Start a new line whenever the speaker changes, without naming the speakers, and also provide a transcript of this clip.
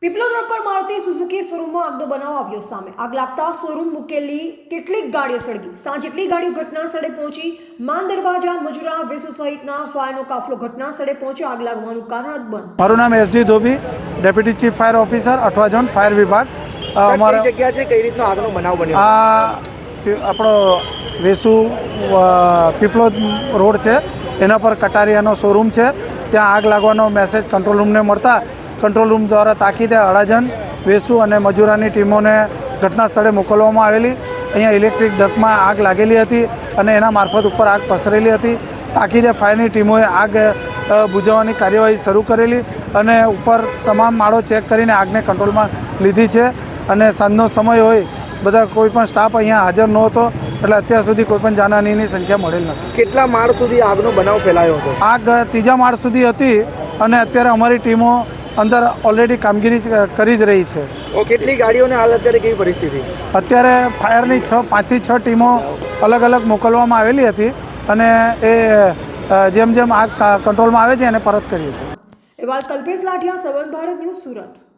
Piplod road પર Maruti Suzuki શોરૂમમાં આગનો બનાવ આવ્યો સામે। આગ લાગતા શોરૂમ મૂકેલી કેટલીક ગાડીઓ સળગી। સાંજ જેટલી ગાડીઓ ઘટના સ્થળે પહોંચી। માન દરવાજા, મજુરા, વેસુ સહિતના ફાયરનો કાફલો ઘટના સ્થળે પહોંચ્યો। આગ લાગવાનું કારણ અકબંધ।
મારું નામ S D Dhobi, deputy chief fire officer, Athwa zone fire વિભાગ।
અમારા જગ્યા છે, કઈ રીતનો આગનો બનાવ બન્યો?
આપણો વેસુ પીપલોદ રોડ છે, એના પર કટારિયાનો શોરૂમ છે। ત્યાં આગ લાગવાનો મેસેજ કંટ્રોલ રૂમને મળતા કંટ્રોલ રૂમ દ્વારા તાકીદે અડાજણ, વેસુ અને મજૂરાની ટીમોને ઘટના સ્થળે મોકલવામાં આવેલી। અહીંયા ઇલેક્ટ્રિક ડકમાં આગ લાગેલી હતી અને એના મારફત ઉપર આગ પસરેલી હતી। તાકીદે ફાયરની ટીમોએ આગ બુઝાવવાની કાર્યવાહી શરૂ કરેલી અને ઉપર તમામ માળો ચેક કરીને આગને કંટ્રોલમાં લીધી છે। અને સાંજનો સમય હોય, બધા કોઈ પણ સ્ટાફ અહીંયા હાજર નહોતો, એટલે અત્યાર સુધી કોઈ પણ જાનહાનિની સંખ્યા મળેલ નથી।
કેટલા માળ સુધી આગનો બનાવ ફેલાયો હતો?
આગ ત્રીજા માળ સુધી હતી અને અત્યારે અમારી ટીમો અંદર ઓલરેડી કામગીરી કરી જ રહી છે।
કેટલી ગાડીઓને હાલ અત્યારે કેવી પરિસ્થિતિ?
અત્યારે ફાયરની 5 થી 6 ટીમો અલગ અલગ મોકલવામાં આવેલી હતી અને એ જેમ જેમ આગ કંટ્રોલમાં આવે છે એને પરત કરીએ છીએ।
એ વાત કલ્પેશ લાઠિયા, સંબંધ ભારત ન્યૂઝ, સુરત।